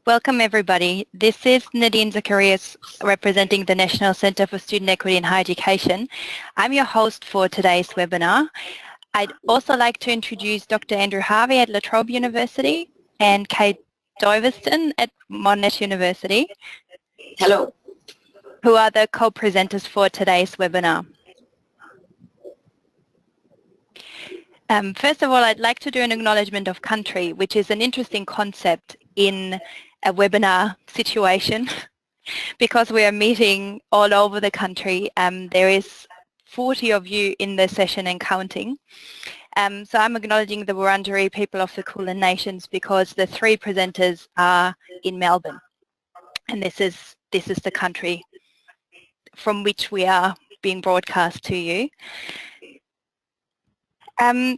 Welcome everybody. This is Nadine Zacharias representing the National Centre for Student Equity in Higher Education. I'm your host for today's webinar. I'd also like to introduce Dr. Andrew Harvey at La Trobe University and Kate Doverston at Monash University. Hello. Who are the co-presenters for today's webinar. First of all, I'd like to do an acknowledgement of country, which is an interesting concept in a webinar situation because we are meeting all over the country. There is 40 of you in the session and counting. So I'm acknowledging the Wurundjeri people of the Kulin Nations because the three presenters are in Melbourne, and this is the country from which we are being broadcast to you.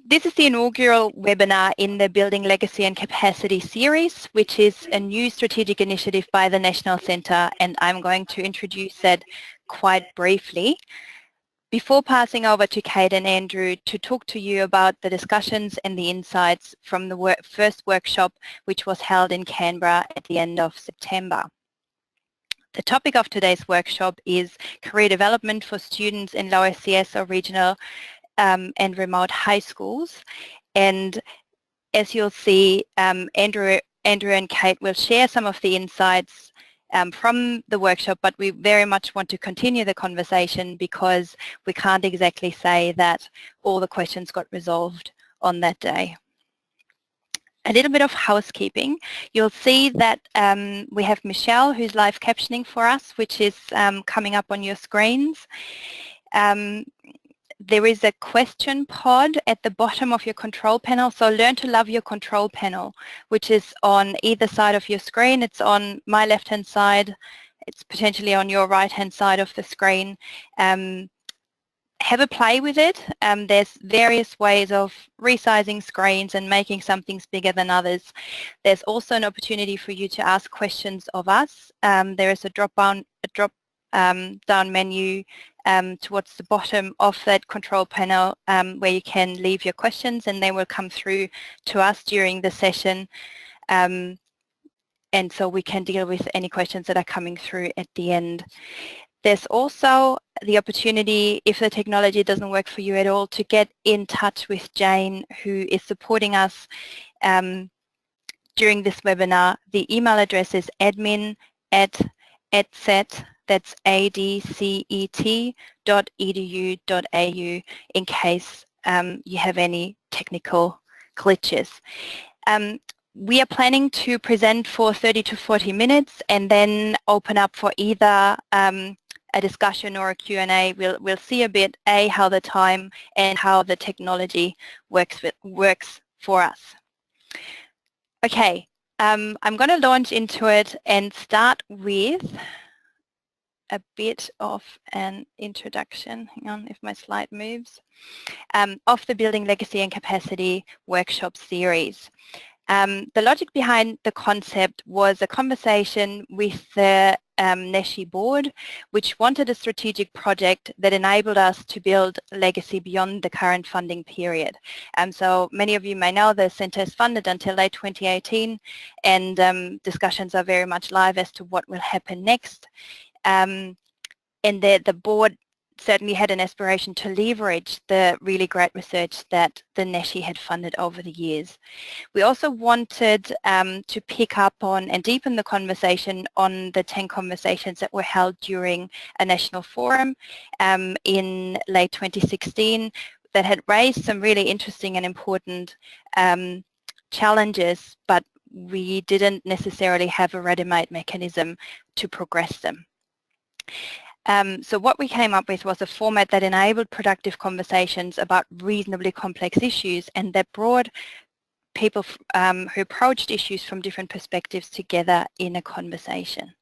This is the inaugural webinar in the Building Legacy and Capacity series, which is a new strategic initiative by the National Centre, and I'm going to introduce it quite briefly before passing over to Kate and Andrew to talk to you about the discussions and the insights from the first workshop, which was held in Canberra at the end of September. The topic of today's workshop is career development for students in low SES or regional and remote high schools, and as you'll see, Andrew and Kate will share some of the insights from the workshop, but we very much want to continue the conversation because we can't exactly say that all the questions got resolved on that day. A little bit of housekeeping. You'll see that we have Michelle who's live captioning for us, which is coming up on your screens. There is a question pod at the bottom of your control panel, so learn to love your control panel, which is on either side of your screen. It's on my left-hand side, it's potentially on your right-hand side of the screen. Have a play with it. There's various ways of resizing screens and making some things bigger than others. There's also an opportunity for you to ask questions of us. There is a drop-down menu towards the bottom of that control panel where you can leave your questions, and they will come through to us during the session, and so we can deal with any questions that are coming through at the end. There's also the opportunity, if the technology doesn't work for you at all, to get in touch with Jane, who is supporting us during this webinar. The email address is admin@adcet, that's adcet.edu.au, in case you have any technical glitches. We are planning to present for 30 to 40 minutes and then open up for either a discussion or a Q&A. We'll see a bit, how the time and how the technology works for us. Okay, I'm going to launch into it and start with a bit of an introduction. Hang on, if my slide moves, of the Building Legacy and Capacity workshop series. The logic behind the concept was a conversation with the NESHI board, which wanted a strategic project that enabled us to build legacy beyond the current funding period. So many of you may know the centre is funded until late 2018, and discussions are very much live as to what will happen next. And the board certainly had an aspiration to leverage the really great research that the NESHI had funded over the years. We also wanted to pick up on and deepen the conversation on the 10 conversations that were held during a national forum in late 2016 that had raised some really interesting and important challenges, but we didn't necessarily have a ready-made mechanism to progress them. So what we came up with was a format that enabled productive conversations about reasonably complex issues and that brought people who approached issues from different perspectives together in a conversation.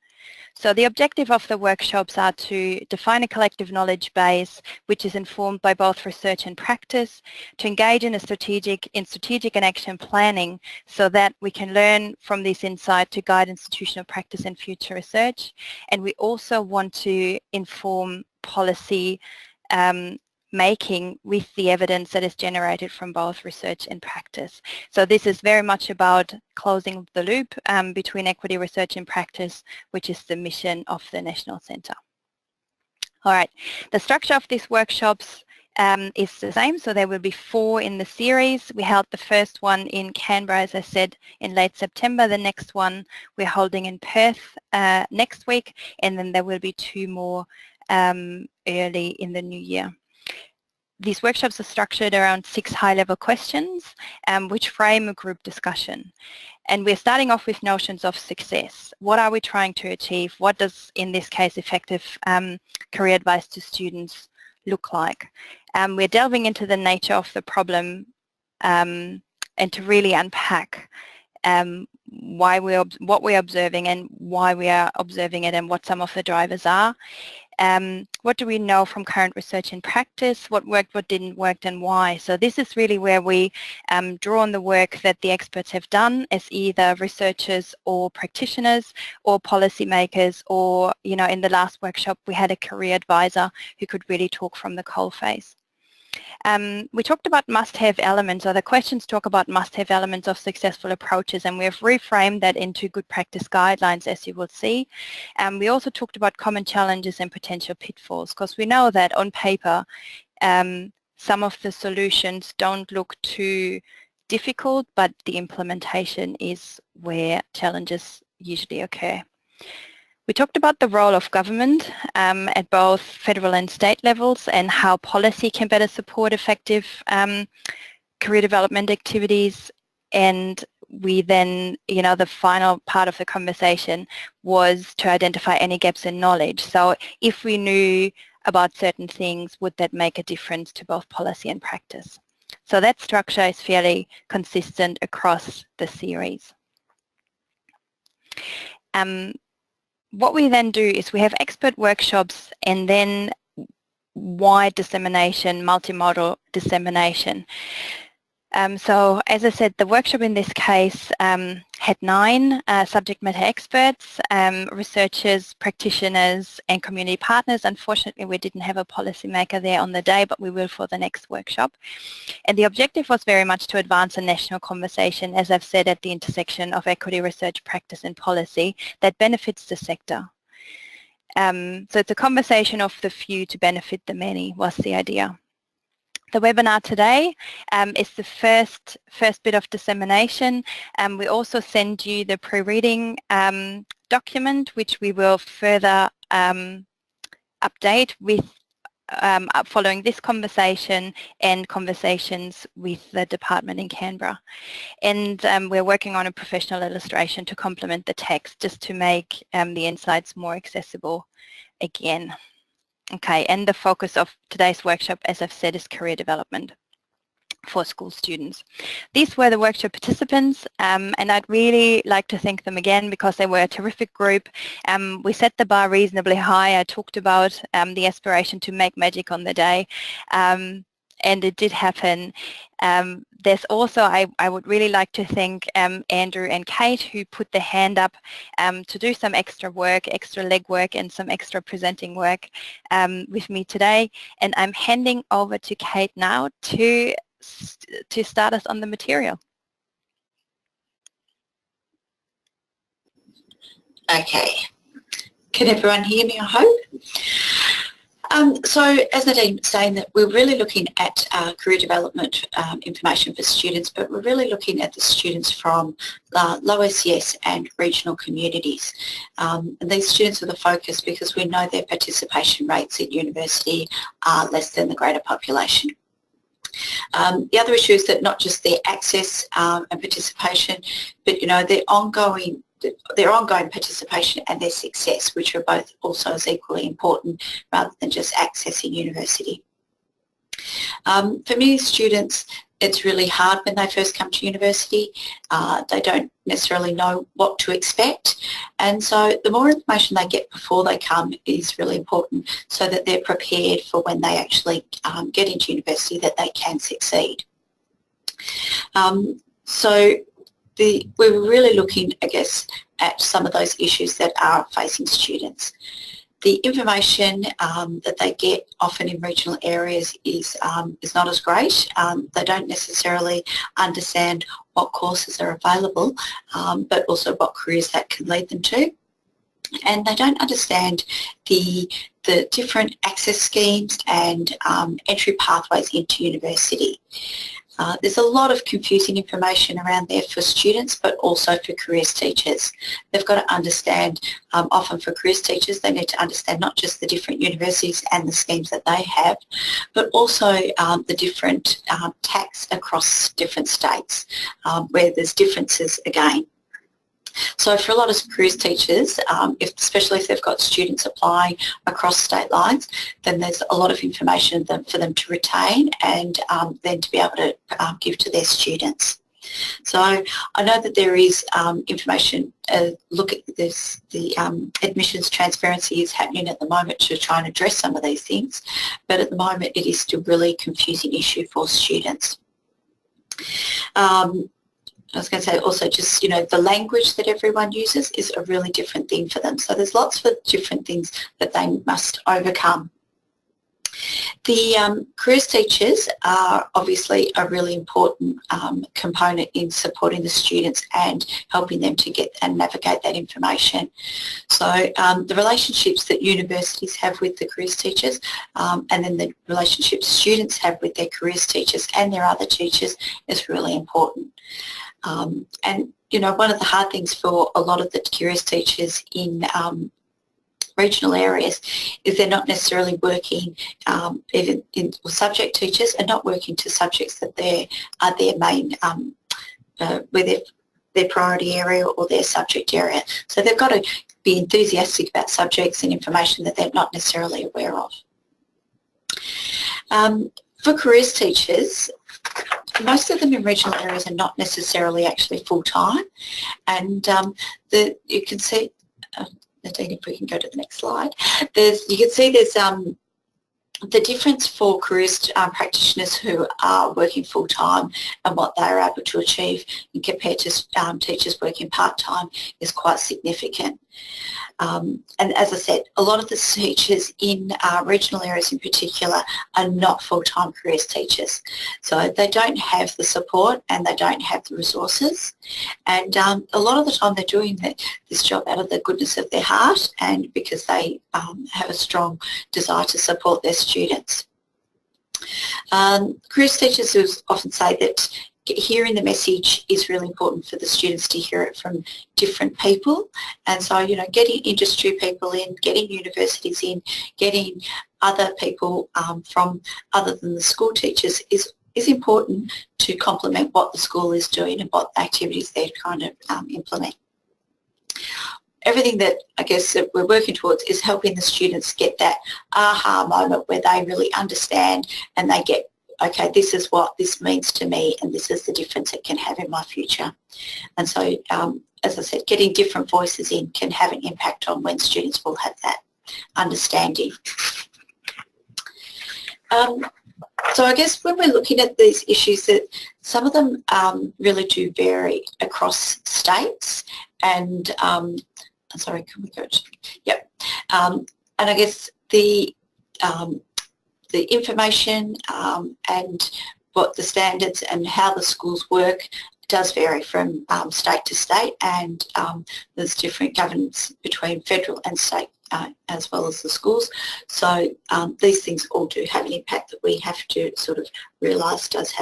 So the objective of the workshops are to define a collective knowledge base which is informed by both research and practice, to engage in strategic and action planning so that we can learn from this insight to guide institutional practice and future research. And we also want to inform policy making with the evidence that is generated from both research and practice. So this is very much about closing the loop between equity research and practice, which is the mission of the National Centre. All right, the structure of these workshops is the same, so there will be 4 in the series. We held the first one in Canberra, as I said, in late September. The next one we're holding in Perth next week, and then there will be 2 more early in the new year. These workshops are structured around 6 high-level questions which frame a group discussion. And we're starting off with notions of success. What are we trying to achieve? What does, in this case, effective career advice to students look like? We're delving into the nature of the problem and to really unpack what we're observing and why we are observing it and what some of the drivers are. What do we know from current research and practice? What worked, what didn't work, and why? So this is really where we draw on the work that the experts have done as either researchers or practitioners or policymakers, or, you know, in the last workshop we had a career advisor who could really talk from the coalface. We talked about must-have elements, or the questions talk about must-have elements of successful approaches, and we've reframed that into good practice guidelines, as you will see. We also talked about common challenges and potential pitfalls, because we know that on paper some of the solutions don't look too difficult, but the implementation is where challenges usually occur. We talked about the role of government at both federal and state levels and how policy can better support effective career development activities. And we then, you know, the final part of the conversation was to identify any gaps in knowledge. So if we knew about certain things, would that make a difference to both policy and practice? So that structure is fairly consistent across the series. What we then do is we have expert workshops and then wide dissemination, multimodal dissemination. So as I said, the workshop in this case had 9 subject matter experts, researchers, practitioners and community partners. Unfortunately, we didn't have a policymaker there on the day, but we will for the next workshop. And the objective was very much to advance a national conversation, as I've said, at the intersection of equity research, practice and policy that benefits the sector. So it's a conversation of the few to benefit the many was the idea. The webinar today is the first bit of dissemination. We also send you the pre-reading document, which we will further update with following this conversation and conversations with the department in Canberra. And we're working on a professional illustration to complement the text, just to make the insights more accessible again. Okay, and the focus of today's workshop, as I've said, is career development for school students. These were the workshop participants, and I'd really like to thank them again because they were a terrific group. We set the bar reasonably high. I talked about the aspiration to make magic on the day, and it did happen. There's also, I would really like to thank Andrew and Kate, who put their hand up to do some extra work, extra legwork and some extra presenting work with me today. And I'm handing over to Kate now to start us on the material. Okay. Can everyone hear me, I hope? So as Nadine was saying, that we're really looking at career development information for students, but we're really looking at the students from low SES and regional communities. And these students are the focus because we know their participation rates at university are less than the greater population. The other issue is that not just their access and participation, but their ongoing participation and their success, which are both also as equally important rather than just accessing university. For many students, it's really hard when they first come to university. They don't necessarily know what to expect, and so the more information they get before they come is really important so that they're prepared for when they actually get into university, that they can succeed. We're really looking, I guess, at some of those issues that are facing students. the information that they get often in regional areas is not as great. They don't necessarily understand what courses are available, but also what careers that can lead them to. And they don't understand the different access schemes and entry pathways into university. There's a lot of confusing information around there for students, but also for careers teachers. They've got to understand, often for careers teachers, they need to understand not just the different universities and the schemes that they have, but also the different tax across different states, where there's differences again. So for a lot of careers teachers, especially if they've got students applying across state lines, then there's a lot of information for them to retain and then to be able to give to their students. So I know that there is information, look at this, the admissions transparency is happening at the moment to try and address some of these things, but at the moment it is still really a confusing issue for students. I was going to say also just, the language that everyone uses is a really different thing for them. So there's lots of different things that they must overcome. The careers teachers are obviously a really important component in supporting the students and helping them to get and navigate that information. So the relationships that universities have with the careers teachers and then the relationships students have with their careers teachers and their other teachers is really important. And, one of the hard things for a lot of the careers teachers in regional areas is they're not necessarily working, even in subject teachers are not working to subjects that are their main, where their priority area or their subject area. So they've got to be enthusiastic about subjects and information that they're not necessarily aware of. For careers teachers, most of them in regional areas are not necessarily actually full-time, and you can see, Nadine, if we can go to the next slide, you can see there's the difference for careers practitioners who are working full-time and what they're able to achieve compared to teachers working part-time is quite significant. And as I said, a lot of the teachers in regional areas in particular are not full-time careers teachers. So they don't have the support and they don't have the resources. And a lot of the time they're doing this job out of the goodness of their heart and because they have a strong desire to support their students. Careers teachers often say that hearing the message is really important for the students to hear it from different people, and so getting industry people in, getting universities in, getting other people from other than the school teachers is important to complement what the school is doing and what activities they're trying to implement. Everything that I guess that we're working towards is helping the students get that aha moment where they really understand and they get, okay, this is what this means to me and this is the difference it can have in my future. And so, as I said, getting different voices in can have an impact on when students will have that understanding. So I guess when we're looking at these issues, that some of them really do vary across states and, sorry, can we go to, yep. And I guess the information and what the standards and how the schools work does vary from state to state, and there's different governance between federal and state as well as the schools. So these things all do have an impact that we have to sort of realise does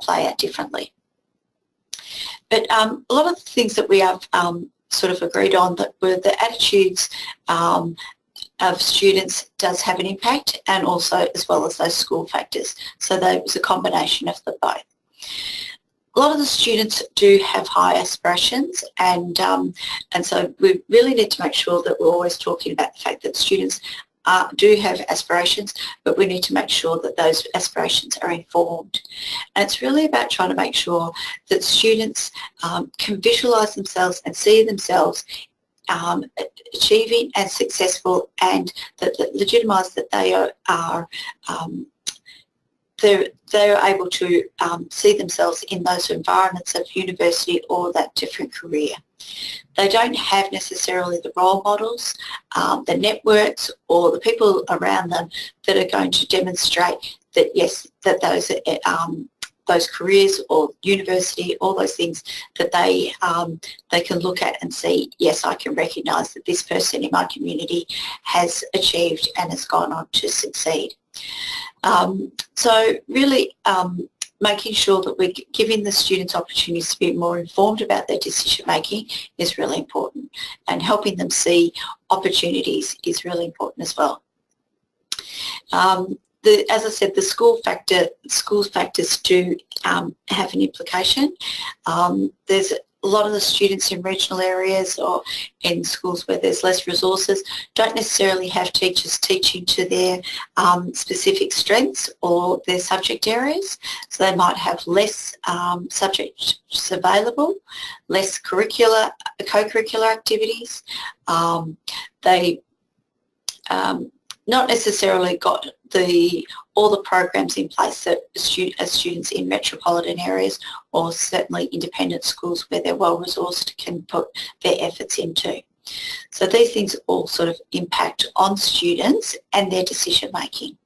play out differently. But a lot of the things that we have sort of agreed on that were the attitudes of students does have an impact, and also as well as those school factors. So there was a combination of the both. A lot of the students do have high aspirations, and so we really need to make sure that we're always talking about the fact that students do have aspirations, but we need to make sure that those aspirations are informed. And it's really about trying to make sure that students can visualise themselves and see themselves achieving and successful, and that legitimise that they are they're able to see themselves in those environments of university or that different career. They don't have necessarily the role models, the networks or the people around them that are going to demonstrate that yes, that those careers or university, all those things that they can look at and see, yes, I can recognise that this person in my community has achieved and has gone on to succeed. So really making sure that we're giving the students opportunities to be more informed about their decision making is really important, and helping them see opportunities is really important as well. As I said, the school factors do have an implication. There's a lot of the students in regional areas or in schools where there's less resources don't necessarily have teachers teaching to their specific strengths or their subject areas. So they might have less subjects available, less co-curricular activities. They not necessarily got all the programs in place that students in metropolitan areas or certainly independent schools where they're well resourced can put their efforts into. So these things all sort of impact on students and their decision making.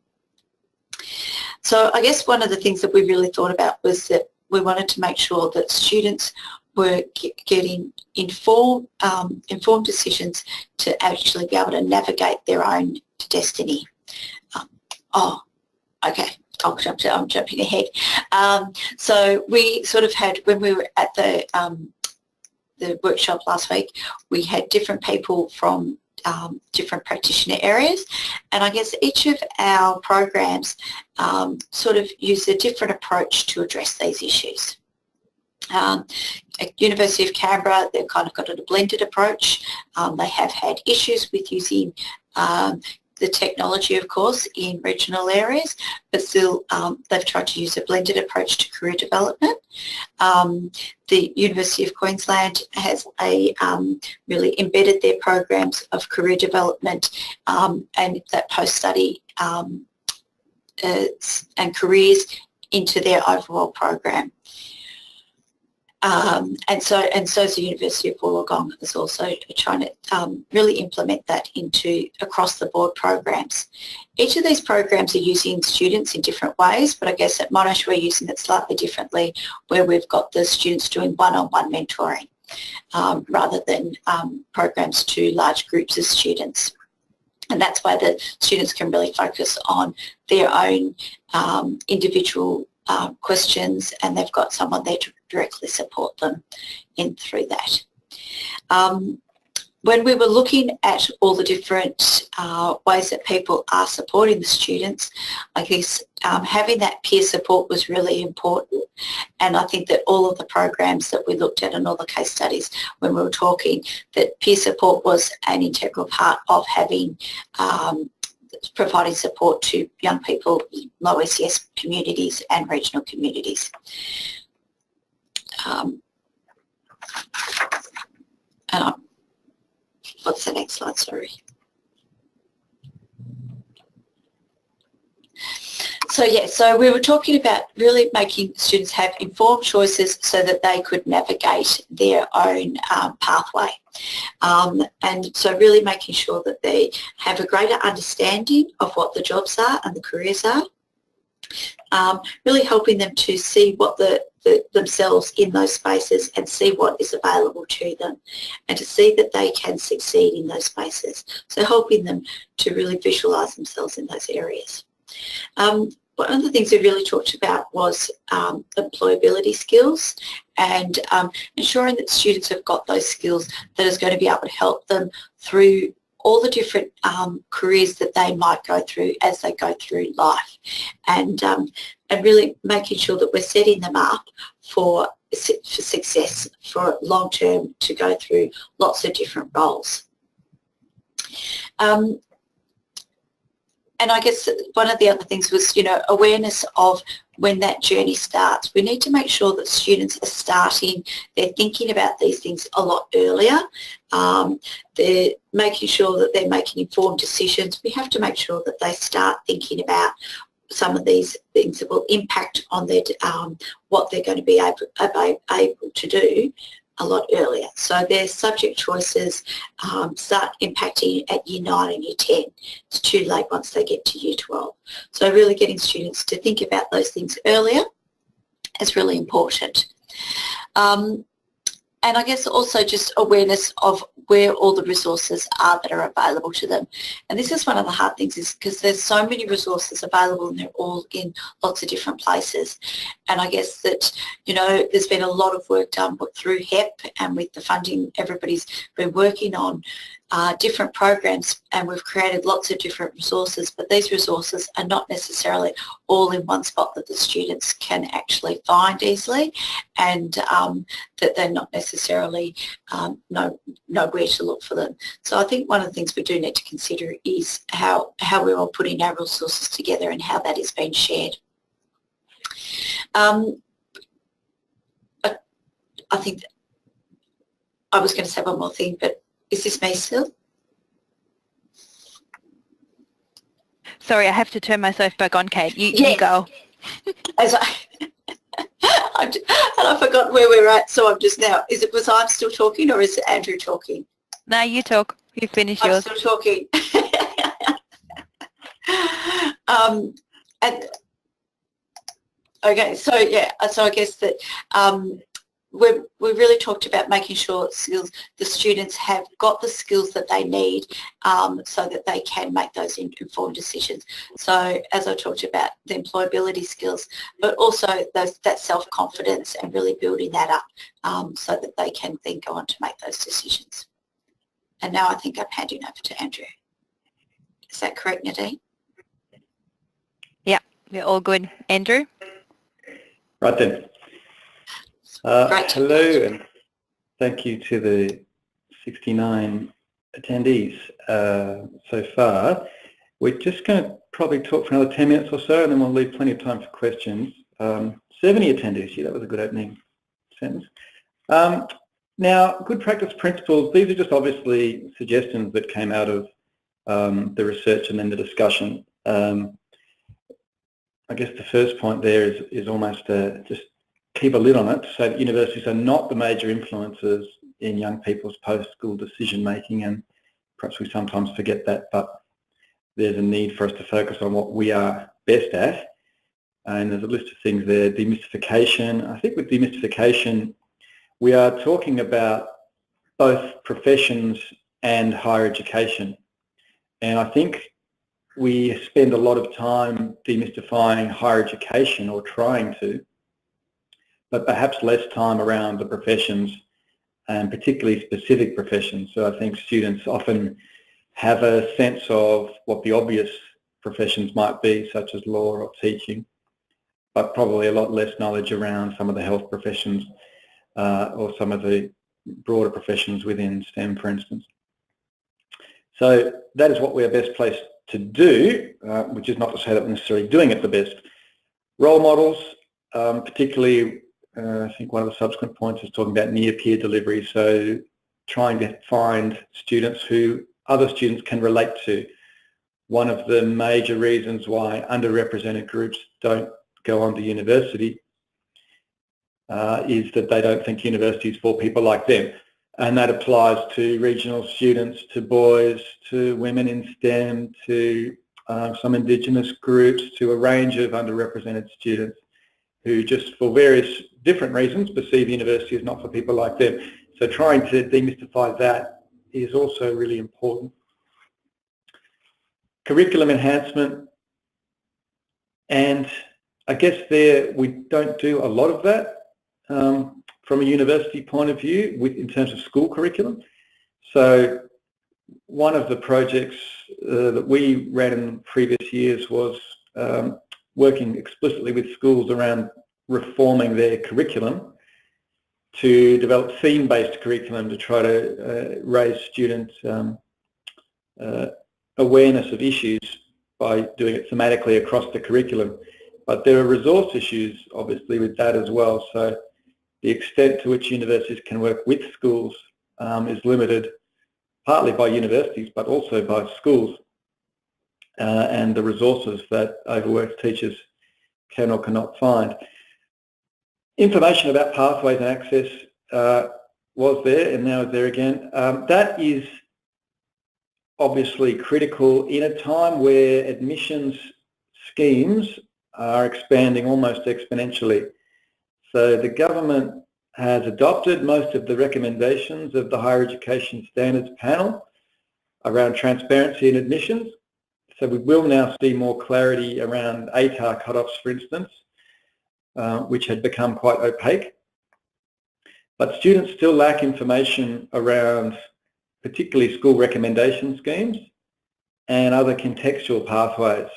So I guess one of the things that we really thought about was that we wanted to make sure that students were getting informed decisions to actually be able to navigate their own destiny. I'm jumping ahead. So we sort of had, when we were at the workshop last week, we had different people from different practitioner areas, and I guess each of our programs sort of used a different approach to address these issues. At University of Canberra, they've kind of got a blended approach. They have had issues with using the technology, of course, in regional areas, but still they've tried to use a blended approach to career development. The University of Queensland has really embedded their programs of career development and that post-study and careers into their overall program. And so is the University of Wollongong is also trying to really implement that into across the board programs. Each of these programs are using students in different ways, but I guess at Monash we're using it slightly differently, where we've got the students doing one-on-one mentoring rather than programs to large groups of students. And that's why the students can really focus on their own individual questions, and they've got someone there to directly support them through that. When we were looking at all the different ways that people are supporting the students, I guess having that peer support was really important, and I think that all of the programs that we looked at and all the case studies when we were talking, that peer support was an integral part of having providing support to young people in low SES communities and regional communities. What's the next slide? Sorry. So yeah, so we were talking about really making students have informed choices so that they could navigate their own pathway. And so really making sure that they have a greater understanding of what the jobs are and the careers are. Really helping them to see what themselves in those spaces and see what is available to them, and to see that they can succeed in those spaces. So helping them to really visualise themselves in those areas. One of the things we really talked about was employability skills, and ensuring that students have got those skills that is going to be able to help them through all the different careers that they might go through as they go through life, and really making sure that we're setting them up for success for long term to go through lots of different roles. And I guess one of the other things was, awareness of when that journey starts. We need to make sure that students are they're thinking about these things a lot earlier. They're making sure that they're making informed decisions. We have to make sure that they start thinking about some of these things that will impact on their what they're going to be able to do a lot earlier. So their subject choices start impacting at year 9 and year 10. It's too late once they get to year 12. So really getting students to think about those things earlier is really important. And I guess also just awareness of where all the resources are that are available to them. And this is one of the hard things, is because there's so many resources available and they're all in lots of different places. And I guess that, you know, there's been a lot of work done through HEP and with the funding everybody's been working on different programs, and we've created lots of different resources, but these resources are not necessarily all in one spot that the students can actually find easily, and that they're not necessarily know where to look for them. So I think one of the things we do need to consider is how we're all putting our resources together and how that is being shared. I think I was going to say one more thing, but is this me still? Sorry, I have to turn myself back on, Kate. You go. As and I forgot where we're at, so I'm just now, was I still talking or is it Andrew talking? No, you talk. You finish yours. I'm still talking. Okay, so yeah, so I guess that we really talked about making sure the students have got the skills that they need so that they can make those informed decisions. So as I talked about, the employability skills, but also that self-confidence and really building that up so that they can then go on to make those decisions. And now I think I'm handing over to Andrew. Is that correct, Nadine? Yeah, we're all good. Andrew? Right then. Hello, and thank you to the 69 attendees so far. We're just going to probably talk for another 10 minutes or so, and then we'll leave plenty of time for questions. 70 attendees, yeah, that was a good opening sentence. Now, good practice principles, these are just obviously suggestions that came out of the research and then the discussion. I guess the first point there is almost just keep a lid on it, so that universities are not the major influences in young people's post-school decision making, and perhaps we sometimes forget that, but there's a need for us to focus on what we are best at. And there's a list of things there. Demystification. I think with demystification, we are talking about both professions and higher education. And I think we spend a lot of time demystifying higher education, or trying to, but perhaps less time around the professions, and particularly specific professions. So I think students often have a sense of what the obvious professions might be, such as law or teaching, but probably a lot less knowledge around some of the health professions or some of the broader professions within STEM, for instance. So that is what we are best placed to do, which is not to say that we're necessarily doing it the best. Role models, particularly I think one of the subsequent points is talking about near-peer delivery, so trying to find students who other students can relate to. One of the major reasons why underrepresented groups don't go on to university is that they don't think university is for people like them. And that applies to regional students, to boys, to women in STEM, to some Indigenous groups, to a range of underrepresented students who just for various different reasons perceive university as not for people like them. So trying to demystify that is also really important. Curriculum enhancement, and I guess there we don't do a lot of that from a university point of view in terms of school curriculum. So one of the projects that we ran in previous years was working explicitly with schools around reforming their curriculum to develop theme-based curriculum to try to raise students' awareness of issues by doing it thematically across the curriculum. But there are resource issues, obviously, with that as well. So the extent to which universities can work with schools is limited, partly by universities, but also by schools. and the resources that overworked teachers can or cannot find. Information about pathways and access was there and now is there again. That is obviously critical in a time where admissions schemes are expanding almost exponentially. So the government has adopted most of the recommendations of the Higher Education Standards Panel around transparency in admissions. So we will now see more clarity around ATAR cutoffs, for instance, which had become quite opaque. But students still lack information around particularly school recommendation schemes and other contextual pathways,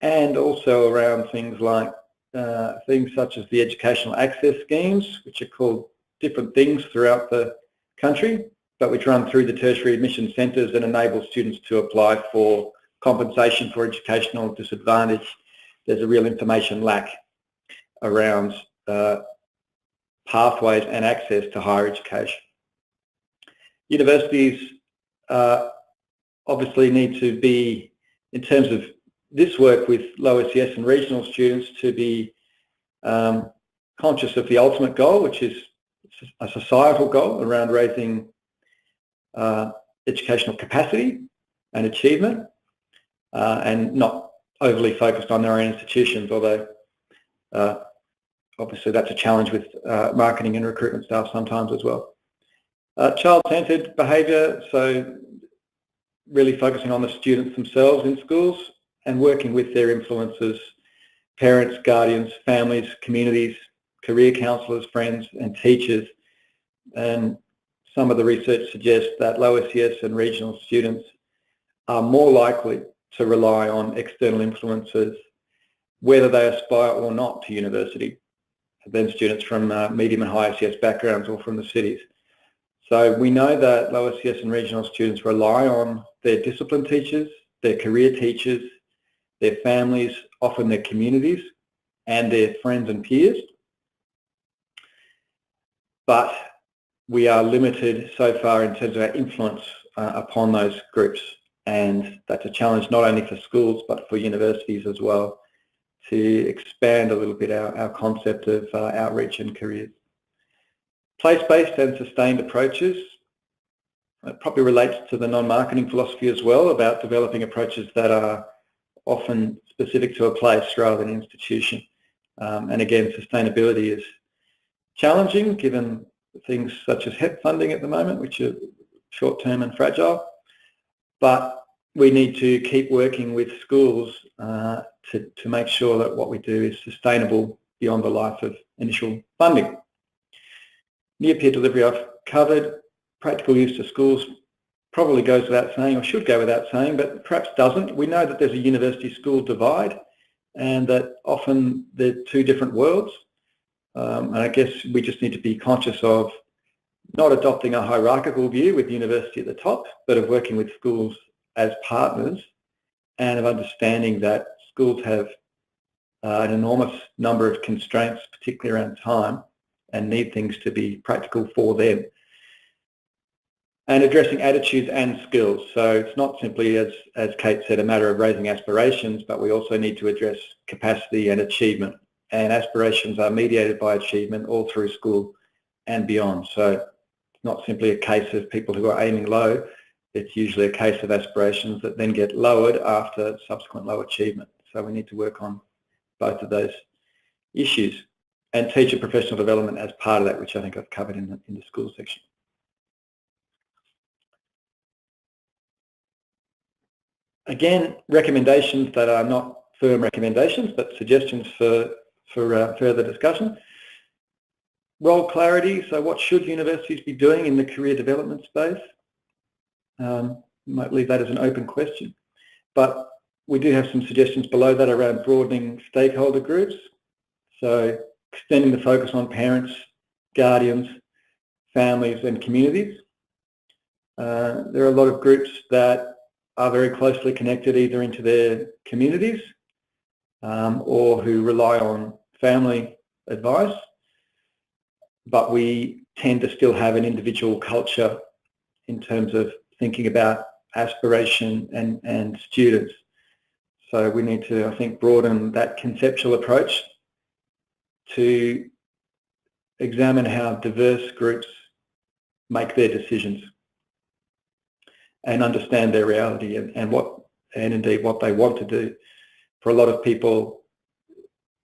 and also around things like things such as the educational access schemes, which are called different things throughout the country, but which run through the tertiary admission centres and enable students to apply for compensation for educational disadvantage. There's a real information lack around pathways and access to higher education. Universities obviously need to be, in terms of this work with low SES and regional students, to be conscious of the ultimate goal, which is a societal goal around raising educational capacity and achievement, and not overly focused on their own institutions, although obviously that's a challenge with marketing and recruitment staff sometimes as well. Child-centred behaviour, so really focusing on the students themselves in schools and working with their influencers, parents, guardians, families, communities, career counsellors, friends and teachers. And some of the research suggests that low SES and regional students are more likely to rely on external influences, whether they aspire or not to university, than students from medium and high SES backgrounds or from the cities. So we know that low SES and regional students rely on their discipline teachers, their career teachers, their families, often their communities, and their friends and peers. But we are limited so far in terms of our influence upon those groups, and that's a challenge not only for schools but for universities as well, to expand a little bit our concept of outreach and careers. Place-based and sustained approaches, it probably relates to the non-marketing philosophy as well, about developing approaches that are often specific to a place rather than an institution. And again, sustainability is challenging given things such as HEP funding at the moment, which are short-term and fragile. But we need to keep working with schools to make sure that what we do is sustainable beyond the life of initial funding. Near-peer delivery I've covered. Practical use to schools probably goes without saying, or should go without saying, but perhaps doesn't. We know that there's a university-school divide and that often they're two different worlds. And I guess we just need to be conscious of not adopting a hierarchical view with university at the top, but of working with schools as partners and of understanding that schools have an enormous number of constraints, particularly around time, and need things to be practical for them. And addressing attitudes and skills. So it's not simply, as Kate said, a matter of raising aspirations, but we also need to address capacity and achievement. And aspirations are mediated by achievement all through school and beyond. So it's not simply a case of people who are aiming low. It's usually a case of aspirations that then get lowered after subsequent low achievement. So we need to work on both of those issues. And teacher professional development as part of that, which I think I've covered in the school section. Again, recommendations that are not firm recommendations, but suggestions for further discussion. Role clarity, so what should universities be doing in the career development space? Might leave that as an open question. But we do have some suggestions below that around broadening stakeholder groups. So extending the focus on parents, guardians, families and communities. There are a lot of groups that are very closely connected either into their communities or who rely on family advice, but we tend to still have an individual culture in terms of thinking about aspiration and students. So we need to, I think, broaden that conceptual approach to examine how diverse groups make their decisions and understand their reality and indeed what they want to do. For a lot of people,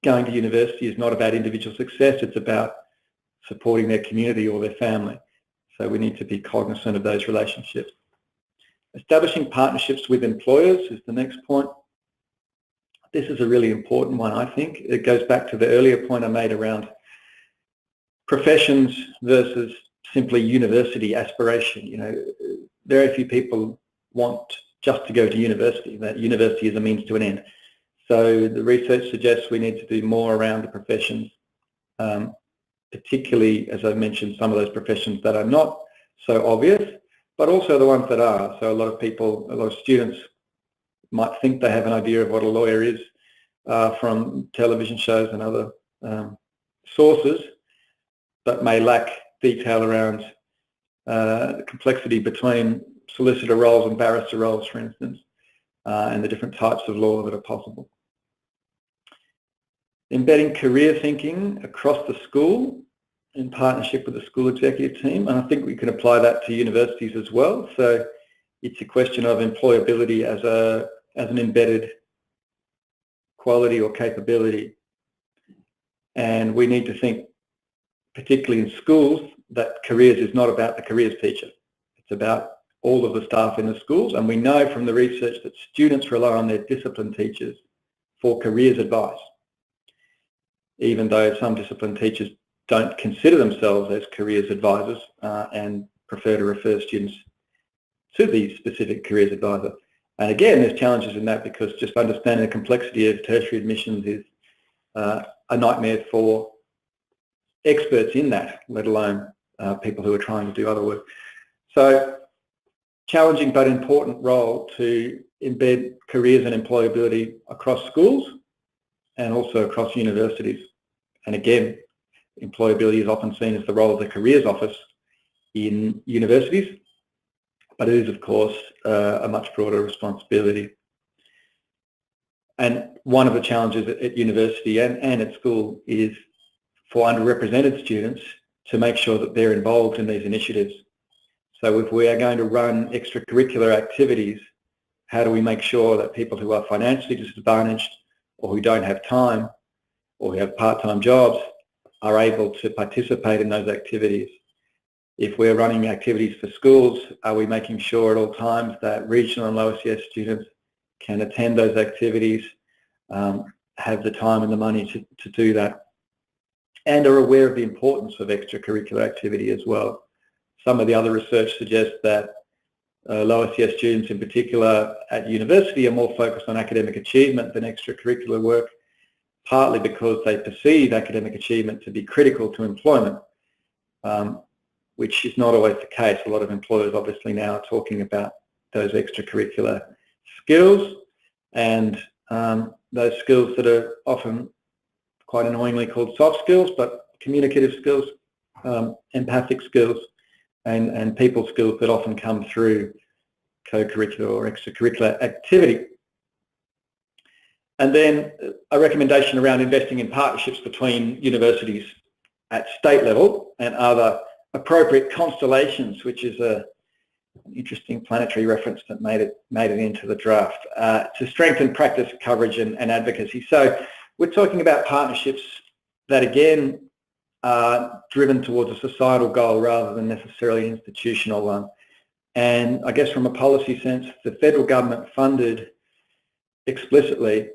going to university is not about individual success, it's about supporting their community or their family. So we need to be cognizant of those relationships. Establishing partnerships with employers is the next point. This is a really important one, I think. It goes back to the earlier point I made around professions versus simply university aspiration. You know, very few people want just to go to university, that university is a means to an end. So the research suggests we need to do more around the professions, particularly, as I mentioned, some of those professions that are not so obvious, but also the ones that are. So a lot of people, a lot of students might think they have an idea of what a lawyer is from television shows and other sources, but may lack detail around the complexity between solicitor roles and barrister roles, for instance, and the different types of law that are possible. Embedding career thinking across the school in partnership with the school executive team, and I think we can apply that to universities as well. So it's a question of employability as an embedded quality or capability, and we need to think, particularly in schools, that careers is not about the careers teacher. It's about all of the staff in the schools, and we know from the research that students rely on their discipline teachers for careers advice, even though some discipline teachers don't consider themselves as careers advisors and prefer to refer students to the specific careers advisor. And again, there's challenges in that because just understanding the complexity of tertiary admissions is a nightmare for experts in that, let alone people who are trying to do other work. So challenging but important role to embed careers and employability across schools and also across universities. And again, employability is often seen as the role of the careers office in universities, but it is, of course, a much broader responsibility. And one of the challenges at university and at school is for underrepresented students to make sure that they're involved in these initiatives. So if we are going to run extracurricular activities, how do we make sure that people who are financially disadvantaged or who don't have time or who have part-time jobs are able to participate in those activities? If we're running activities for schools, are we making sure at all times that regional and low SES students can attend those activities, have the time and the money to do that, and are aware of the importance of extracurricular activity as well? Some of the other research suggests that low SES students in particular at university are more focused on academic achievement than extracurricular work, partly because they perceive academic achievement to be critical to employment, which is not always the case. A lot of employers obviously now are talking about those extracurricular skills and those skills that are often quite annoyingly called soft skills, but communicative skills, empathic skills, and people skills that often come through co-curricular or extracurricular activity. And then a recommendation around investing in partnerships between universities at state level and other appropriate constellations, which is an interesting planetary reference that made it into the draft, to strengthen practice coverage and advocacy. So we're talking about partnerships that again are driven towards a societal goal rather than necessarily an institutional one. And I guess from a policy sense, the federal government funded explicitly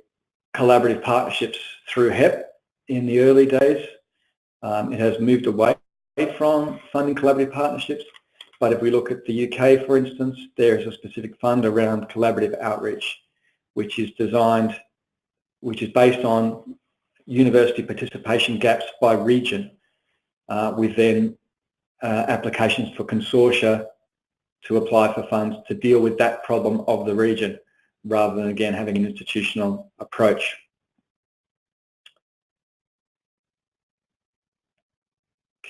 collaborative partnerships through HEP in the early days. It has moved away from funding collaborative partnerships, but if we look at the UK, for instance, there is a specific fund around collaborative outreach, which is based on university participation gaps by region, with then applications for consortia to apply for funds to deal with that problem of the region, rather than again having an institutional approach.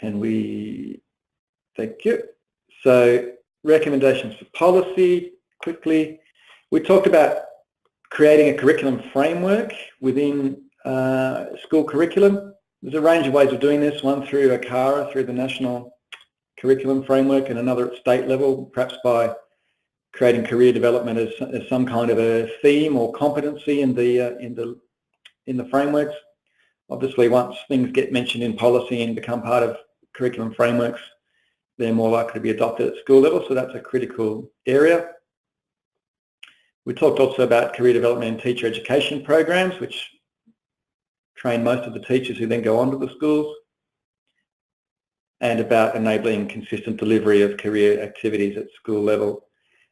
Thank you. So recommendations for policy, quickly. We talked about creating a curriculum framework within school curriculum. There's a range of ways of doing this, one through ACARA, through the National Curriculum Framework, and another at state level, perhaps by creating career development as some kind of a theme or competency in the frameworks. Obviously, once things get mentioned in policy and become part of curriculum frameworks, they're more likely to be adopted at school level, so that's a critical area. We talked also about career development and teacher education programs, which train most of the teachers who then go on to the schools, and about enabling consistent delivery of career activities at school level.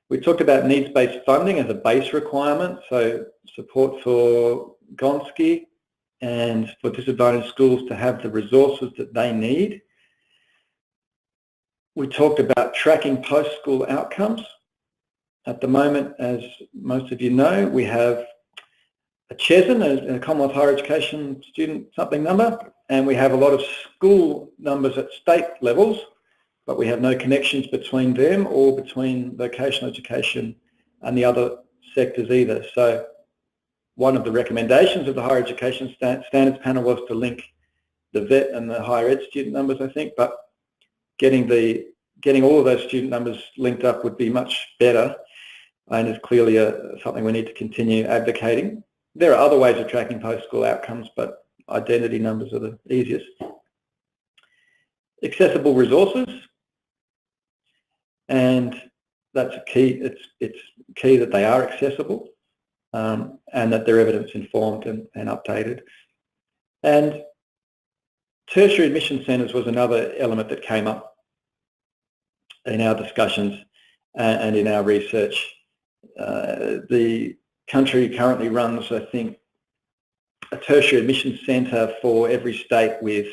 We talked about needs-based funding as a base requirement, so support for Gonski and for disadvantaged schools to have the resources that they need. We talked about tracking post-school outcomes. At the moment, as most of you know, we have a CHESN, a Commonwealth Higher Education student something number, and we have a lot of school numbers at state levels, but we have no connections between them or between vocational education and the other sectors either. So one of the recommendations of the Higher Education Standards Panel was to link the VET and the higher ed student numbers, I think, but getting all of those student numbers linked up would be much better, and is clearly something we need to continue advocating. There are other ways of tracking post-school outcomes, but identity numbers are the easiest. Accessible resources, and that's a key. It's key that they are accessible and that they're evidence informed and updated. And tertiary admission centres was another element that came up in our discussions and in our research. The country currently runs, I think, a tertiary admission centre for every state, with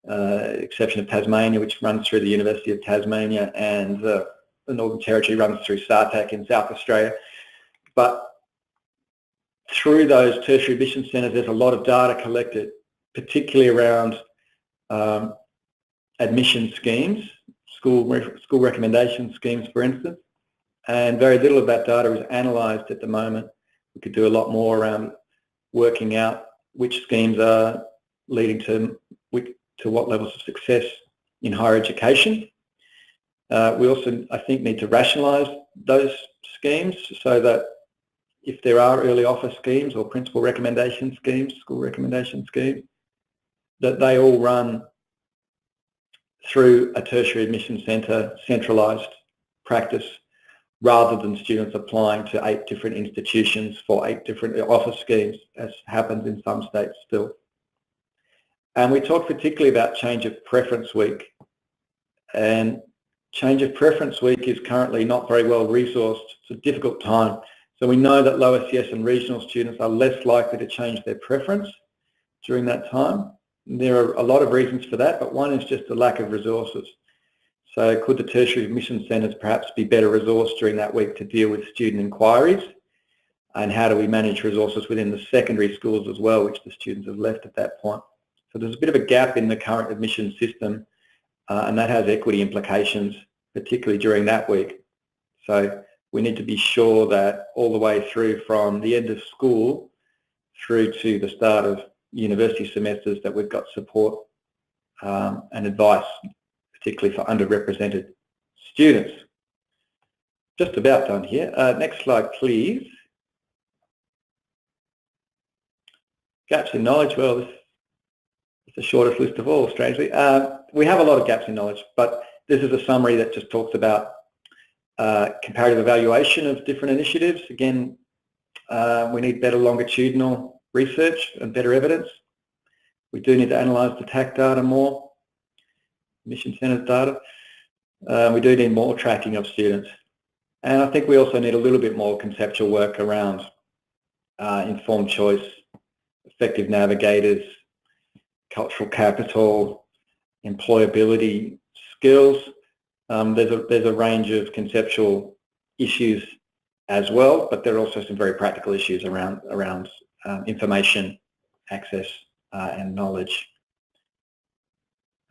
exception of Tasmania, which runs through the University of Tasmania, and the Northern Territory runs through SARTAC in South Australia. But through those tertiary admission centres, there's a lot of data collected, particularly around admission schemes, school recommendation schemes, for instance, and very little of that data is analysed at the moment. We could do a lot more around working out which schemes are leading to what levels of success in higher education. We also, I think, need to rationalise those schemes so that if there are early offer schemes or principal recommendation schemes, school recommendation schemes, that they all run through a tertiary admission centre centralised practice, rather than students applying to 8 different institutions for 8 different offer schemes, as happens in some states still. And we talked particularly about change of preference week. And change of preference week is currently not very well resourced. It's a difficult time. So we know that low SES and regional students are less likely to change their preference during that time. There are a lot of reasons for that, but one is just the lack of resources. So could the tertiary admission centres perhaps be better resourced during that week to deal with student inquiries? And how do we manage resources within the secondary schools as well, which the students have left at that point? So there's a bit of a gap in the current admission system, and that has equity implications, particularly during that week. So we need to be sure that all the way through from the end of school through to the start of university semesters that we've got support and advice, particularly for underrepresented students. Just about done here. Next slide, please. Gaps in knowledge. Well, it's the shortest list of all, strangely. We have a lot of gaps in knowledge, but this is a summary that just talks about comparative evaluation of different initiatives. Again, we need better longitudinal research and better evidence. We do need to analyse the TAC data more, admission centres data. We do need more tracking of students. And I think we also need a little bit more conceptual work around informed choice, effective navigators, cultural capital, employability skills. There's a range of conceptual issues as well, but there are also some very practical issues around information, access and knowledge.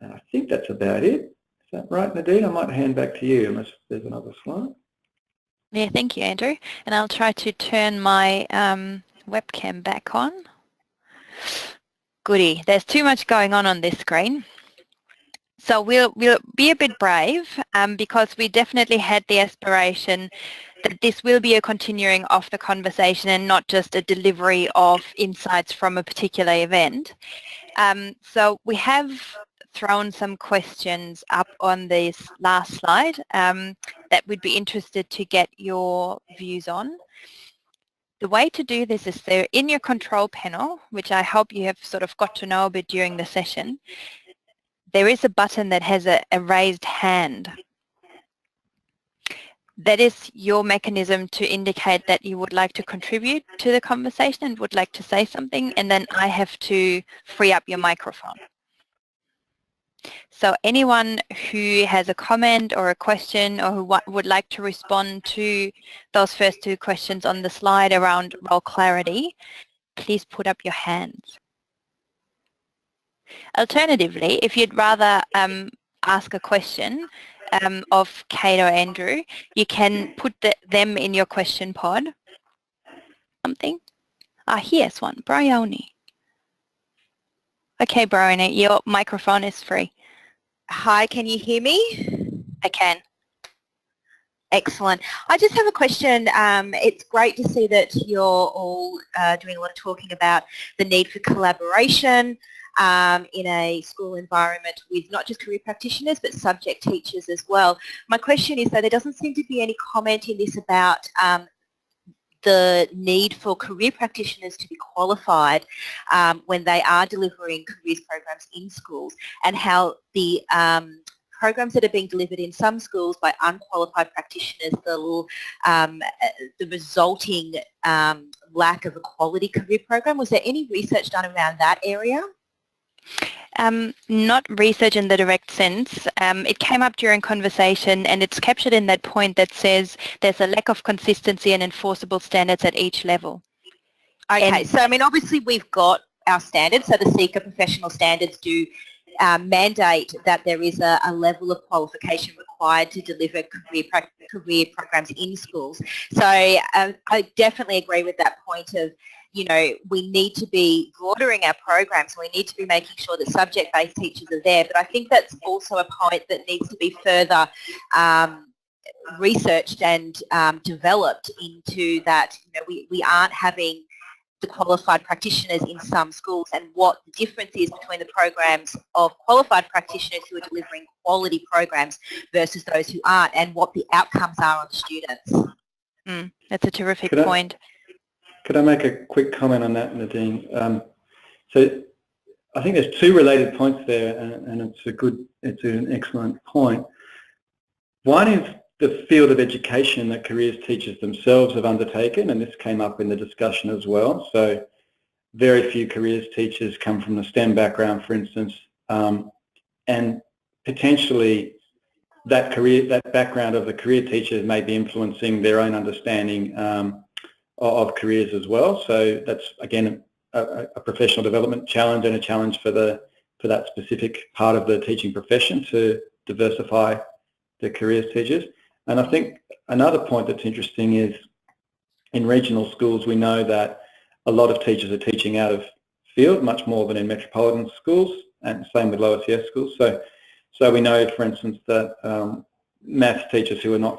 And I think that's about it. Is that right, Nadine? I might hand back to you unless there's another slide. Yeah, thank you, Andrew. And I'll try to turn my webcam back on. Goody. There's too much going on this screen. So we'll be a bit brave because we definitely had the aspiration that this will be a continuing of the conversation and not just a delivery of insights from a particular event. So we have thrown some questions up on this last slide that we'd be interested to get your views on. The way to do this is they're in your control panel, which I hope you have sort of got to know a bit during the session. There is a button that has a raised hand. That is your mechanism to indicate that you would like to contribute to the conversation and would like to say something, and then I have to free up your microphone. So anyone who has a comment or a question or who would like to respond to those first two questions on the slide around role clarity, please put up your hands. Alternatively, if you'd rather ask a question of Kate or Andrew, you can put them in your question pod. Something. Here's one. Bryony. Okay, Bryony, your microphone is free. Hi, can you hear me? I can. Excellent. I just have a question. It's great to see that you're all doing a lot of talking about the need for collaboration in a school environment with not just career practitioners but subject teachers as well. My question is, though, there doesn't seem to be any comment in this about the need for career practitioners to be qualified when they are delivering careers programs in schools, and how the programs that are being delivered in some schools by unqualified practitioners, the resulting lack of a quality career program. Was there any research done around that area? Not research in the direct sense. It came up during conversation, and it's captured in that point that says there's a lack of consistency and enforceable standards at each level. Okay, so I mean, obviously we've got our standards, so the SEEKA professional standards do mandate that there is a level of qualification required to deliver career programs in schools. So I definitely agree with that point of, you know, we need to be broadening our programs. We need to be making sure that subject-based teachers are there. But I think that's also a point that needs to be further researched and developed into that. You know, we aren't having the qualified practitioners in some schools, and what the difference is between the programs of qualified practitioners who are delivering quality programs versus those who aren't, and what the outcomes are on the students. That's a terrific point. Could I make a quick comment on that, Nadine? So I think there's two related points there, and it's an excellent point. One is the field of education that careers teachers themselves have undertaken, and this came up in the discussion as well. So very few careers teachers come from the STEM background, for instance, and potentially that background of the career teachers may be influencing their own understanding of careers as well. So that's, again, a professional development challenge, and a challenge for that specific part of the teaching profession to diversify the careers teachers. And I think another point that's interesting is in regional schools, we know that a lot of teachers are teaching out of field, much more than in metropolitan schools, and same with lower SES schools. So we know, for instance, that maths teachers who are not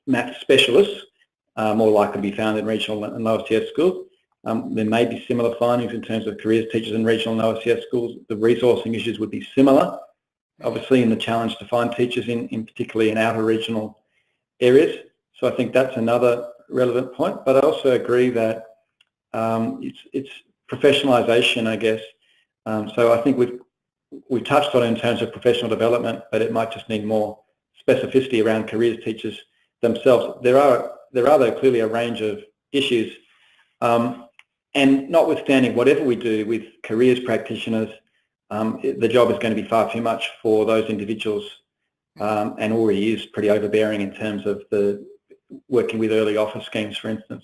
maths specialists are more likely to be found in regional and lower SES schools. There may be similar findings in terms of careers teachers in regional and lower SES schools. The resourcing issues would be similar, obviously, in the challenge to find teachers in particularly in outer regional areas. So I think that's another relevant point. But I also agree that it's professionalisation, I guess. So I think we've touched on it in terms of professional development, but it might just need more specificity around careers teachers themselves. There are though clearly a range of issues, and notwithstanding whatever we do with careers practitioners, the job is going to be far too much for those individuals, and already is pretty overbearing in terms of the working with early offer schemes, for instance.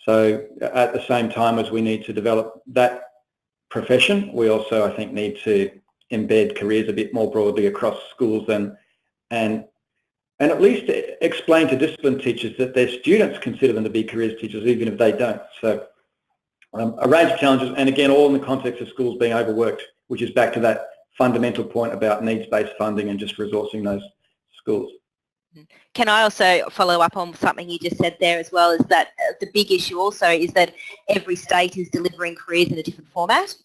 So at the same time as we need to develop that profession, we also, I think, need to embed careers a bit more broadly across schools and and at least explain to discipline teachers that their students consider them to be careers teachers, even if they don't. So a range of challenges, and again, all in the context of schools being overworked, which is back to that fundamental point about needs-based funding and just resourcing those schools. Can I also follow up on something you just said there as well, is that the big issue also is that every state is delivering careers in a different format.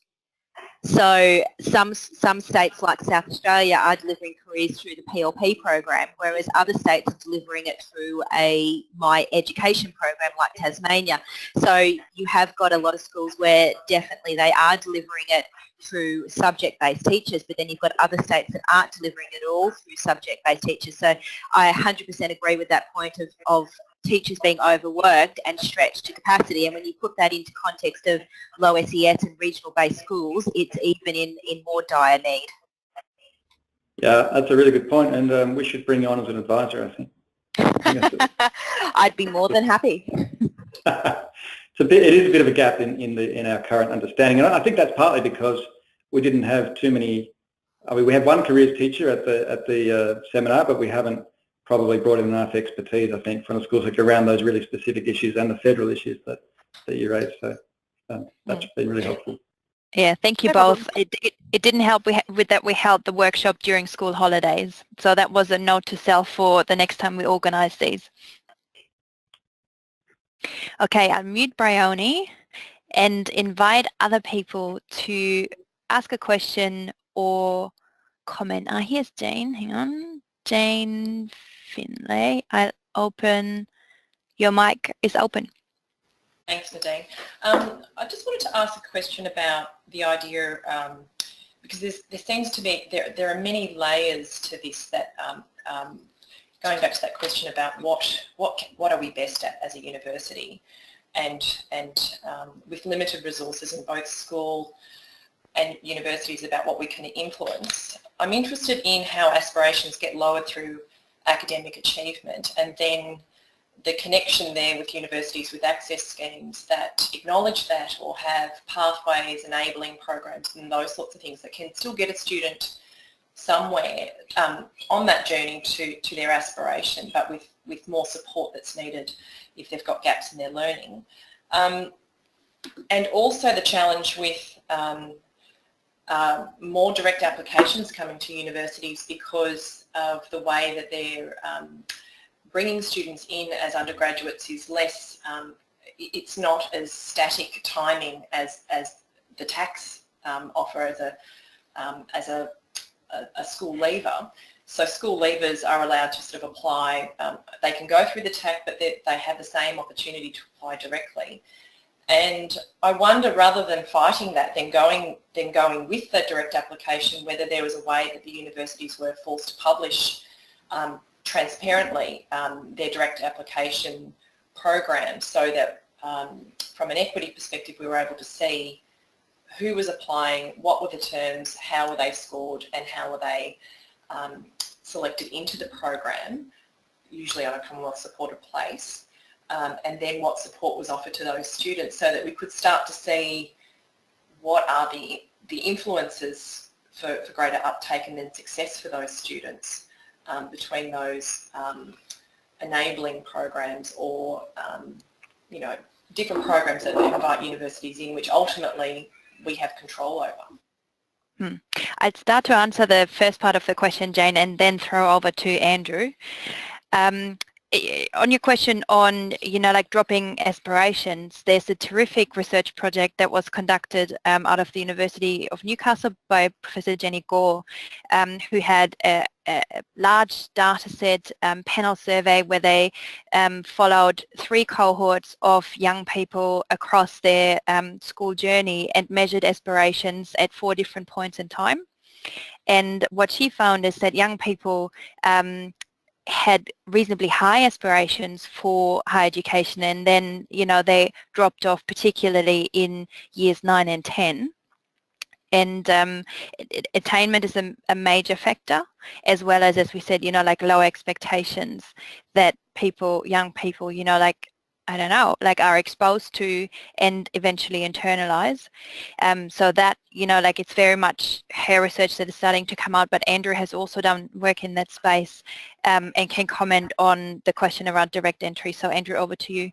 So some states like South Australia are delivering careers through the PLP program, whereas other states are delivering it through a My Education program like Tasmania. So you have got a lot of schools where definitely they are delivering it through subject-based teachers, but then you've got other states that aren't delivering it all through subject-based teachers. So I 100% agree with that point of teachers being overworked and stretched to capacity, and when you put that into context of low SES and regional based schools, it's even in more dire need. Yeah, that's a really good point, and we should bring you on as an advisor, I think. I'd be more than happy. It is a bit of a gap in our current understanding, and I think that's partly because we didn't have too many. I mean, we had one careers teacher at the seminar, but we haven't probably brought in enough expertise, I think, from the schools, like around those really specific issues and the federal issues that you raised. So that's been really helpful. Yeah, thank you both. It didn't help with that we held the workshop during school holidays, so that was a note to self for the next time we organise these. Okay, I'll mute Bryony and invite other people to ask a question or comment. Here's Jane. Hang on. Jane Finlay. I'll open. Your mic is open. Thanks, Nadine. I just wanted to ask a question about the idea, because there seems to be, there are many layers to this that, going back to that question about what are we best at as a university, and with limited resources in both school and universities about what we can influence. I'm interested in how aspirations get lowered through academic achievement, and then the connection there with universities with access schemes that acknowledge that, or have pathways, enabling programs and those sorts of things that can still get a student somewhere on that journey to their aspiration, but with more support that's needed if they've got gaps in their learning. And also the challenge with more direct applications coming to universities because of the way that they're bringing students in as undergraduates is less, it's not as static timing as the tax offer as a school leaver. So school leavers are allowed to sort of apply, they can go through the TAC, but they have the same opportunity to apply directly. And I wonder, rather than fighting that, then going with the direct application, whether there was a way that the universities were forced to publish transparently their direct application programs, so that from an equity perspective we were able to see who was applying, what were the terms, how were they scored, and how were they selected into the program, usually on a Commonwealth supported place, and then what support was offered to those students, so that we could start to see what are the influences for greater uptake and then success for those students between those enabling programs or different programs that invite universities in, which ultimately we have control over. I'd start to answer the first part of the question, Jane, and then throw over to Andrew. On your question on, like dropping aspirations, there's a terrific research project that was conducted out of the University of Newcastle by Professor Jenny Gore, who had a large data set panel survey where they followed 3 cohorts of young people across their school journey and measured aspirations at 4 different points in time. And what she found is that young people had reasonably high aspirations for higher education, and then they dropped off, particularly in years 9 and 10. And attainment is a major factor, as well as we said, like low expectations that young people, I don't know, like are exposed to and eventually internalize. So that, you know, like it's very much her research that is starting to come out, but Andrew has also done work in that space and can comment on the question around direct entry. So Andrew, over to you.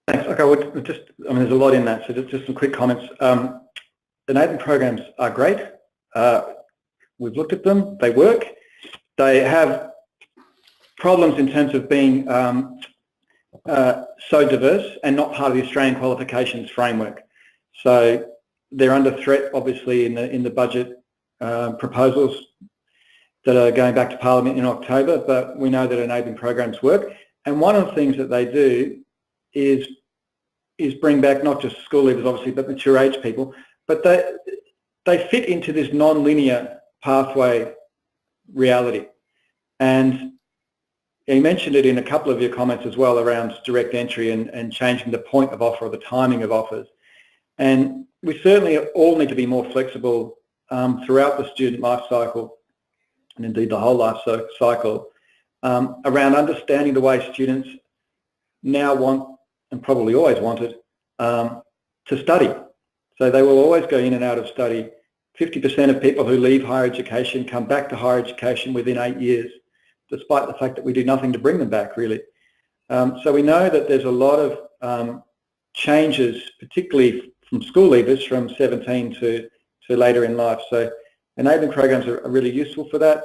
Thanks. Okay, well, just, I mean, there's a lot in that, so just some quick comments. The enabling programs are great. We've looked at them, they work. They have problems in terms of being so diverse and not part of the Australian qualifications framework. So they're under threat, obviously, in the budget proposals that are going back to Parliament in October, but we know that enabling programs work. And one of the things that they do is bring back not just school leavers, obviously, but mature age people, but they fit into this non-linear pathway reality. And you mentioned it in a couple of your comments as well around direct entry and changing the point of offer or the timing of offers. And we certainly all need to be more flexible throughout the student life cycle, and indeed the whole life cycle, around understanding the way students now want, and probably always wanted, to study. So they will always go in and out of study. 50% of people who leave higher education come back to higher education within 8 years, despite the fact that we do nothing to bring them back, really. So we know that there's a lot of changes, particularly from school leavers from 17 to later in life. So enabling programs are really useful for that.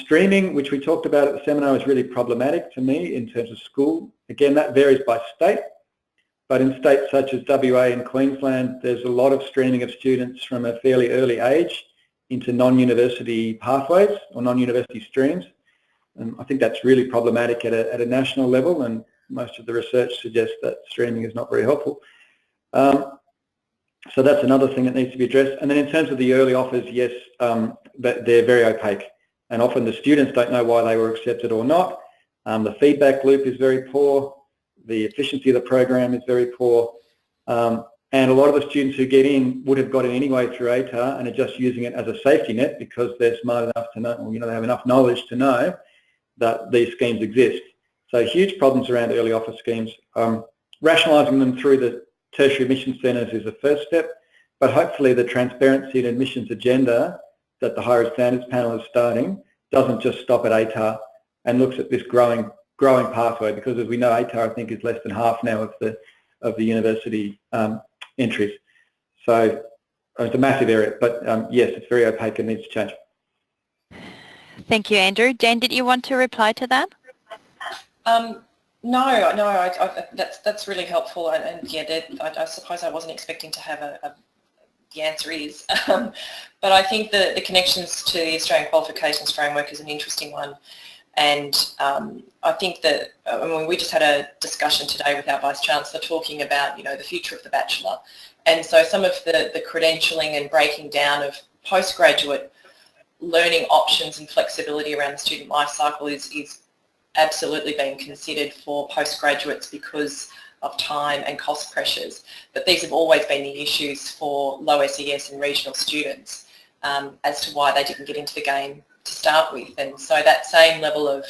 Streaming, which we talked about at the seminar, is really problematic to me in terms of school. Again, that varies by state, but in states such as WA and Queensland, there's a lot of streaming of students from a fairly early age into non-university pathways or non-university streams. And I think that's really problematic at a national level, and most of the research suggests that streaming is not very helpful. So that's another thing that needs to be addressed. And then in terms of the early offers, yes, they're very opaque, and often the students don't know why they were accepted or not. The feedback loop is very poor. The efficiency of the program is very poor. And a lot of the students who get in would have got in anyway through ATAR and are just using it as a safety net because they're smart enough to know, or, you know, they have enough knowledge to know that these schemes exist. So huge problems around early offer schemes. Rationalising them through the tertiary admission centres is the first step, but hopefully the transparency and admissions agenda that the Higher Standards Panel is starting doesn't just stop at ATAR and looks at this growing pathway, because as we know, ATAR I think is less than half now of the university entries. So it's a massive area, but yes, it's very opaque and needs to change. Thank you, Andrew. Jane, did you want to reply to that? No, that's really helpful, and yeah, I suppose I wasn't expecting to have the answer is, but I think the connections to the Australian Qualifications Framework is an interesting one, and I think that we just had a discussion today with our Vice-Chancellor talking about, you know, the future of the Bachelor, and so some of the credentialing and breaking down of postgraduate learning options and flexibility around the student life cycle is absolutely being considered for postgraduates because of time and cost pressures. But these have always been the issues for low SES and regional students as to why they didn't get into the game to start with. And so that same level of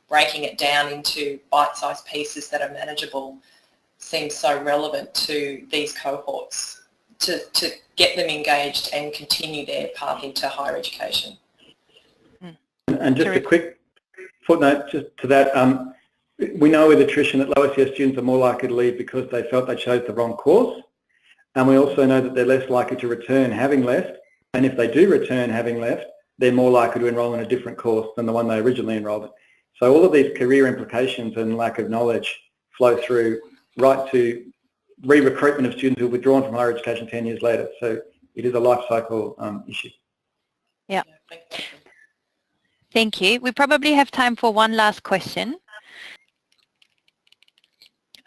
breaking it down into bite-sized pieces that are manageable seems so relevant to these cohorts to get them engaged and continue their path into higher education. And just a quick footnote just to that, we know with attrition that low SES students are more likely to leave because they felt they chose the wrong course, and we also know that they're less likely to return having left, and if they do return having left, they're more likely to enrol in a different course than the one they originally enrolled in. So all of these career implications and lack of knowledge flow through right to re-recruitment of students who have withdrawn from higher education 10 years later. So it is a life cycle issue. Yeah. Thank you. We probably have time for one last question.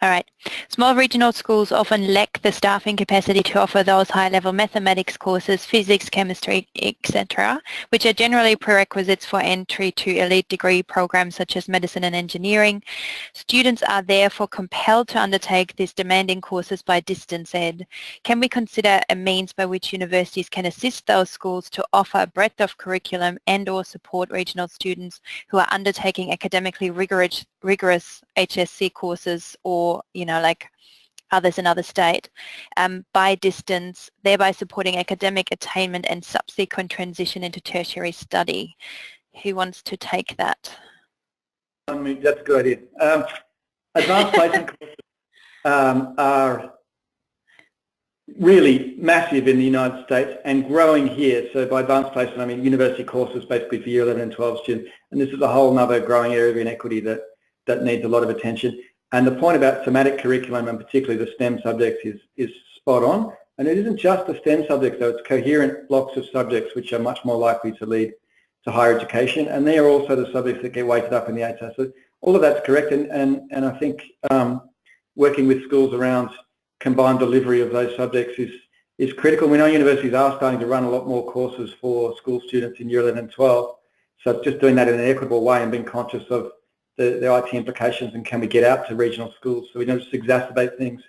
All right. Small regional schools often lack the staffing capacity to offer those high-level mathematics courses, physics, chemistry, etc., which are generally prerequisites for entry to elite degree programs such as medicine and engineering. Students are therefore compelled to undertake these demanding courses by distance ed. Can we consider a means by which universities can assist those schools to offer a breadth of curriculum and or support regional students who are undertaking academically rigorous HSC courses or, like others in other state, by distance, thereby supporting academic attainment and subsequent transition into tertiary study? Who wants to take that? That's a good idea. Advanced placement courses are really massive in the United States and growing here. So by advanced placement, I mean university courses basically for year 11 and 12 students. And this is a whole other growing area of inequity that needs a lot of attention. And the point about thematic curriculum, and particularly the STEM subjects, is spot on. And it isn't just the STEM subjects, though. It's coherent blocks of subjects which are much more likely to lead to higher education. And they are also the subjects that get weighted up in the HSC. So all of that's correct. And I think working with schools around combined delivery of those subjects is critical. We know universities are starting to run a lot more courses for school students in year 11 and 12. So just doing that in an equitable way and being conscious of the IT implications, and can we get out to regional schools so we don't just exacerbate things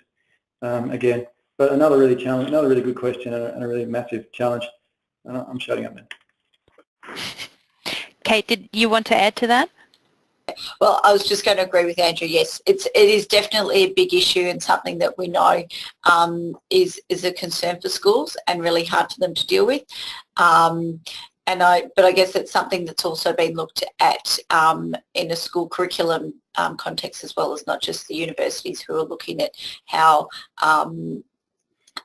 again. But another really good question and a really massive challenge. And I'm shutting up now. Kate, did you want to add to that? Well, I was just going to agree with Andrew. Yes, it is definitely a big issue and something that we know is a concern for schools and really hard for them to deal with. But I guess it's something that's also been looked at in a school curriculum context as well, as not just the universities who are looking at how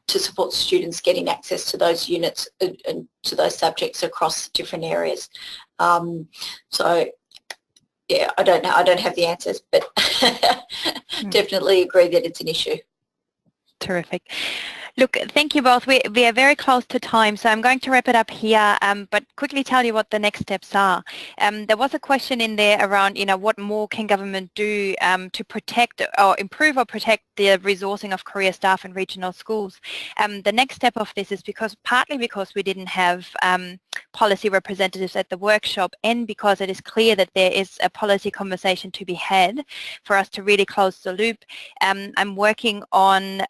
to support students getting access to those units and to those subjects across different areas. So yeah, I don't have the answers, but definitely agree that it's an issue. Terrific. Look, thank you both. We are very close to time, so I'm going to wrap it up here, but quickly tell you what the next steps are. There was a question in there around, what more can government do to protect or improve or protect the resourcing of career staff in regional schools. The next step of this is partly because we didn't have policy representatives at the workshop, and because it is clear that there is a policy conversation to be had for us to really close the loop. I'm working on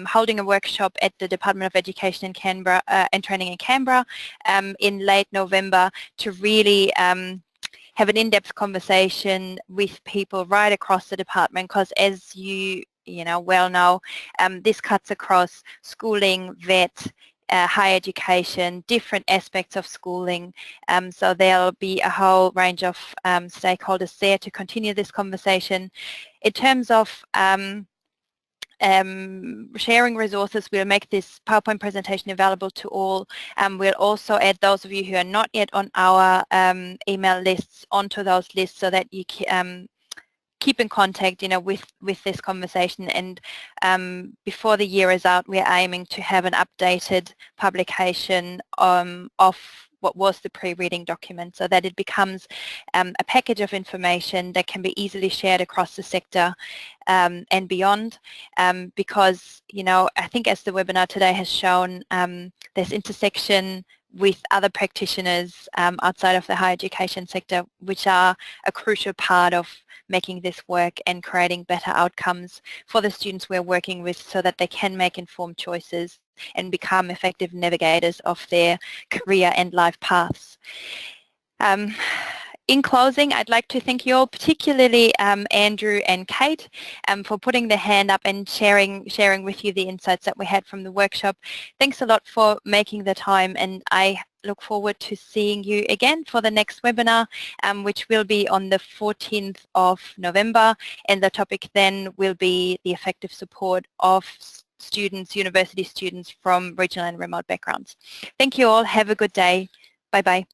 holding a workshop at the Department of Education in Canberra and Training in Canberra in late November to really have an in-depth conversation with people right across the department, because as you well know, this cuts across schooling, vet, higher education, different aspects of schooling. So there'll be a whole range of stakeholders there to continue this conversation. In terms of sharing resources, we'll make this PowerPoint presentation available to all. We'll also add those of you who are not yet on our email lists onto those lists so that you keep in contact, with this conversation. And before the year is out, we're aiming to have an updated publication of what was the pre-reading document, so that it becomes a package of information that can be easily shared across the sector and beyond, because I think, as the webinar today has shown, there's intersection with other practitioners outside of the higher education sector, which are a crucial part of making this work and creating better outcomes for the students we're working with, so that they can make informed choices and become effective navigators of their career and life paths. In closing, I'd like to thank you all, particularly Andrew and Kate, for putting their hand up and sharing with you the insights that we had from the workshop. Thanks a lot for making the time, and I look forward to seeing you again for the next webinar, which will be on the 14th of November, and the topic then will be the effective support of students, university students from regional and remote backgrounds. Thank you all. Have a good day. Bye-bye.